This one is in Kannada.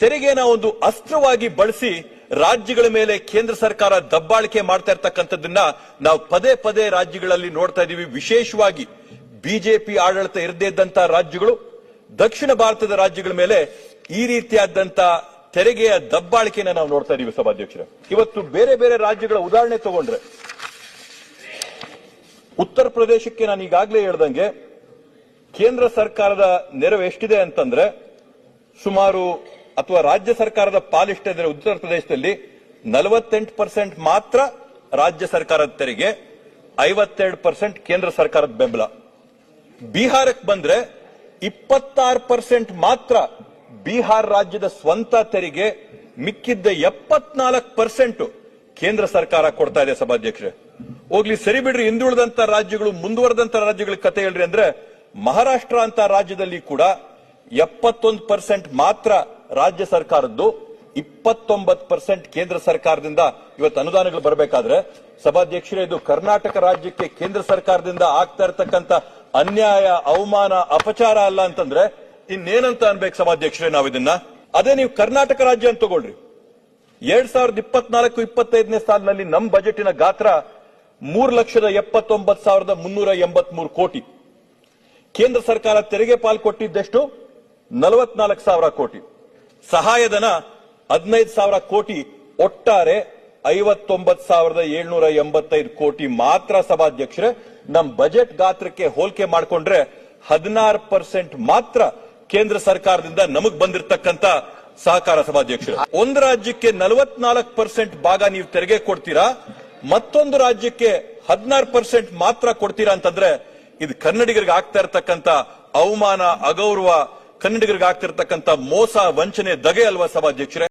ತೆರಿಗೆನ ಒಂದು ಅಸ್ತ್ರವಾಗಿ ಬಳಸಿ ರಾಜ್ಯಗಳ ಮೇಲೆ ಕೇಂದ್ರ ಸರ್ಕಾರ ದಬ್ಬಾಳಿಕೆ ಮಾಡ್ತಾ ಇರ್ತಕ್ಕಂಥದ್ದನ್ನ ನಾವು ಪದೇ ಪದೇ ರಾಜ್ಯಗಳಲ್ಲಿ ನೋಡ್ತಾ ಇದೀವಿ. ವಿಶೇಷವಾಗಿ ಬಿಜೆಪಿ ಆಡಳಿತ ಇರದೇ ಇದ್ದಂತ ರಾಜ್ಯಗಳು, ದಕ್ಷಿಣ ಭಾರತದ ರಾಜ್ಯಗಳ ಮೇಲೆ ಈ ರೀತಿಯಾದಂತ ತೆರಿಗೆಯ ದಬ್ಬಾಳಿಕೆನ ನಾವು ನೋಡ್ತಾ ಇದೀವಿ. ಸಭಾಧ್ಯಕ್ಷರೇ, ಇವತ್ತು ಬೇರೆ ಬೇರೆ ರಾಜ್ಯಗಳ ಉದಾಹರಣೆ ತಗೊಂಡ್ರೆ, ಉತ್ತರ ಪ್ರದೇಶಕ್ಕೆ ನಾನು ಈಗಾಗಲೇ ಹೇಳ್ದಂಗೆ ಕೇಂದ್ರ ಸರ್ಕಾರದ ನೆರವು ಎಷ್ಟಿದೆ ಅಂತಂದ್ರೆ ಸುಮಾರು, ಅಥವಾ ರಾಜ್ಯ ಸರ್ಕಾರದ ಪಾಲಿಷ್ಟಿದ್ರೆ ಉತ್ತರ ಪ್ರದೇಶದಲ್ಲಿ 48% ಮಾತ್ರ ರಾಜ್ಯ ಸರ್ಕಾರದ ತೆರಿಗೆ, 52% ಕೇಂದ್ರ ಸರ್ಕಾರದ ಬೆಂಬಲ. ಬಿಹಾರಕ್ಕೆ ಬಂದ್ರೆ 26% ಮಾತ್ರ ಬಿಹಾರ ರಾಜ್ಯದ ಸ್ವಂತ ತೆರಿಗೆ, ಮಿಕ್ಕಿದ್ದ 74% ಕೇಂದ್ರ ಸರ್ಕಾರ ಕೊಡ್ತಾ ಇದೆ. ಸಭಾಧ್ಯಕ್ಷರೇ, ಹೋಗ್ಲಿ ಸರಿ ಬಿಡ್ರಿ, ಹಿಂದುಳಿದಂತ ರಾಜ್ಯಗಳು, ಮುಂದುವರೆದಂತ ರಾಜ್ಯಗಳ ಕತೆ ಹೇಳ್ರಿ ಅಂದ್ರೆ, ಮಹಾರಾಷ್ಟ್ರ ಅಂತ ರಾಜ್ಯದಲ್ಲಿ ಕೂಡ 71% ಮಾತ್ರ ರಾಜ್ಯ ಸರ್ಕಾರದ್ದು, 29% ಕೇಂದ್ರ ಸರ್ಕಾರದಿಂದ ಇವತ್ತು ಅನುದಾನಗಳು ಬರಬೇಕಾದ್ರೆ, ಸಭಾಧ್ಯಕ್ಷರೇ, ಇದು ಕರ್ನಾಟಕ ರಾಜ್ಯಕ್ಕೆ ಕೇಂದ್ರ ಸರ್ಕಾರದಿಂದ ಆಗ್ತಾ ಇರತಕ್ಕಂತ ಅನ್ಯಾಯ, ಅವಮಾನ, ಅಪಚಾರ ಅಲ್ಲ ಅಂತಂದ್ರೆ ಇನ್ನೇನಂತ ಅನ್ಬೇಕು ಸಭಾಧ್ಯಕ್ಷರೇ ನಾವು ಇದನ್ನ? ಅದೇ ನೀವು ಕರ್ನಾಟಕ ರಾಜ್ಯ ಅಂತ ತಗೊಳ್ರಿ, 2024-25ನೇ ಸಾಲಿನಲ್ಲಿ ನಮ್ಮ ಬಜೆಟಿನ ಗಾತ್ರ 3,79,383 ಕೋಟಿ. ಕೇಂದ್ರ ಸರ್ಕಾರ ತೆರಿಗೆ ಪಾಲು ಕೊಟ್ಟಿದ್ದೆಷ್ಟು? 44,000 ಕೋಟಿ. ಸಹಾಯಧನ 15,000 ಕೋಟಿ. ಒಟ್ಟಾರೆ 59,785 ಕೋಟಿ ಮಾತ್ರ. ಸಭಾಧ್ಯಕ್ಷರೇ, ನಮ್ಮ ಬಜೆಟ್ ಗಾತ್ರಕ್ಕೆ ಹೋಲಿಕೆ ಮಾಡಿಕೊಂಡ್ರೆ 16% ಮಾತ್ರ ಕೇಂದ್ರ ಸರ್ಕಾರದಿಂದ ನಮಗ್ ಬಂದಿರತಕ್ಕಂತ ಸಹಕಾರ. ಸಭಾಧ್ಯಕ್ಷರೇ, ಒಂದು ರಾಜ್ಯಕ್ಕೆ 44% ಭಾಗ ನೀವು ತೆರಿಗೆ ಕೊಡ್ತೀರಾ, ಮತ್ತೊಂದು ರಾಜ್ಯಕ್ಕೆ 16% ಮಾತ್ರ ಕೊಡ್ತೀರಾ ಅಂತಂದ್ರೆ ಇದು ಕನ್ನಡಿಗರಿಗೆ ಆಗ್ತಾ ಇರತಕ್ಕಂತ ಅವಮಾನ, ಅಗೌರವ, ಕನ್ನಡಿಗರಿಗೆ ಆಗ್ತಿರ್ತಕ್ಕಂಥ ಮೋಸ, ವಂಚನೆ, ದಗೆ ಅಲ್ವಾ ಸಭಾಧ್ಯಕ್ಷರೇ?